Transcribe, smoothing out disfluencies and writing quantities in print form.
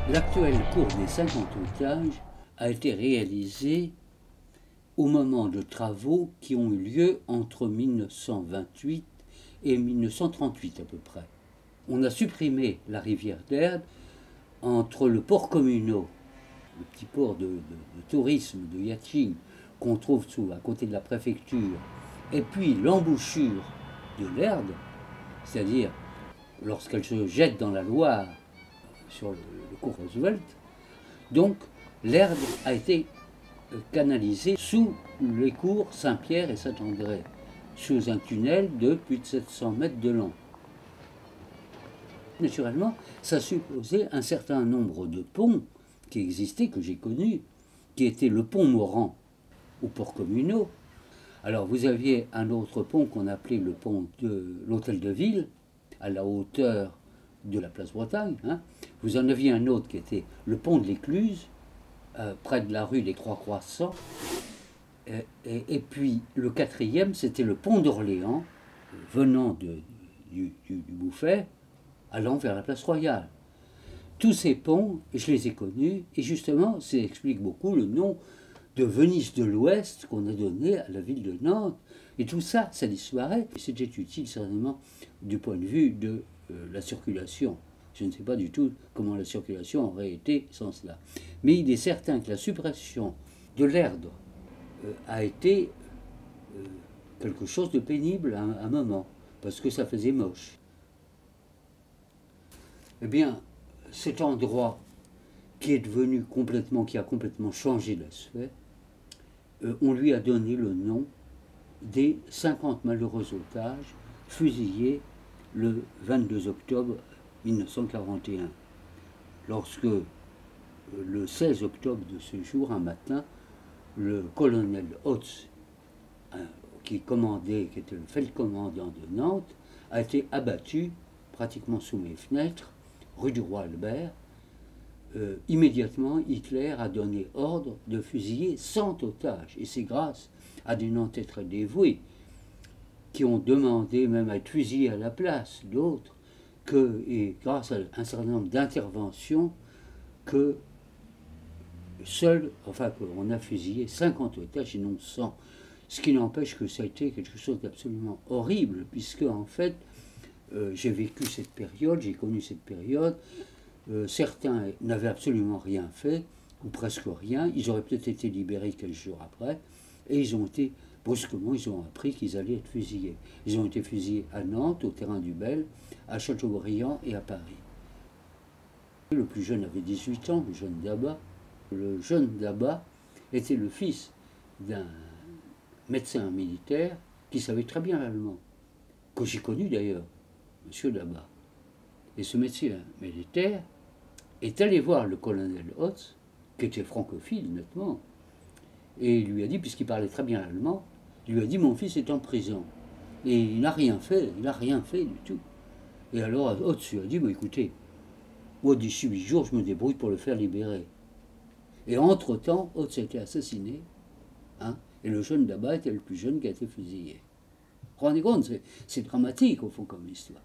L'actuelle cour des 50 otages a été réalisée au moment de travaux qui ont eu lieu entre 1928 et 1938 à peu près. On a supprimé la rivière d'Erdre entre le port communaux, le petit port de tourisme de Yachting qu'on trouve à côté de la préfecture, et puis l'embouchure de l'Erdre, c'est-à-dire lorsqu'elle se jette dans la Loire sur le cours Roosevelt. Donc l'Erdre a été canalisé sous les cours Saint-Pierre et Saint-André, sous un tunnel de plus de 700 mètres de long. Naturellement, ça supposait un certain nombre de ponts qui existaient, que j'ai connus, qui étaient le pont Morand au port communaux. Alors vous aviez un autre pont qu'on appelait le pont de l'Hôtel de Ville, à la hauteur de la place Bretagne. Vous en aviez un autre qui était le pont de l'Écluse, près de la rue des Trois Croissants. Et puis le quatrième, c'était le pont d'Orléans, venant du Bouffay, allant vers la place Royale. Tous ces ponts, je les ai connus, et justement, ça explique beaucoup le nom de Venise de l'Ouest qu'on a donné à la ville de Nantes. Et tout ça, ça disparaît. Et c'était utile certainement du point de vue de la circulation. Je ne sais pas du tout comment la circulation aurait été sans cela. Mais il est certain que la suppression de l'Erdre a été quelque chose de pénible à un moment, parce que ça faisait moche. Eh bien, cet endroit qui est devenu complètement, qui a complètement changé d'aspect, on lui a donné le nom des 50 malheureux otages fusillés le 22 octobre 1941, lorsque le 16 octobre de ce jour, un matin, le colonel Hotz, qui était le feldcommandant de Nantes, a été abattu pratiquement sous mes fenêtres, rue du Roi Albert. Immédiatement, Hitler a donné ordre de fusiller 100 otages. Et c'est grâce à des Nantais très dévoués qui ont demandé même à être fusillés à la place d'autres, et grâce à un certain nombre d'interventions, qu'on a fusillé 50 otages et non 100. Ce qui n'empêche que ça a été quelque chose d'absolument horrible, puisque en fait, j'ai vécu cette période, j'ai connu cette période. Certains n'avaient absolument rien fait, ou presque rien. Ils auraient peut-être été libérés quelques jours après, et brusquement, ils ont appris qu'ils allaient être fusillés. Ils ont été fusillés à Nantes, au terrain du Bel, à Châteaubriand et à Paris. Le plus jeune avait 18 ans, le jeune Dabat. Le jeune Dabat était le fils d'un médecin militaire qui savait très bien l'allemand, que j'ai connu d'ailleurs, M. Dabat. Et ce médecin militaire est allé voir le colonel Hotz, qui était francophile nettement, et il lui a dit, puisqu'il parlait très bien l'allemand, il lui a dit: mon fils est en prison. Et il n'a rien fait du tout. Et alors Hotz lui a dit: écoutez, moi d'ici 8 jours, je me débrouille pour le faire libérer. Et entre-temps, Hotz a été assassiné, et le jeune Dabat était le plus jeune qui a été fusillé. Vous vous rendez compte, c'est dramatique au fond comme histoire.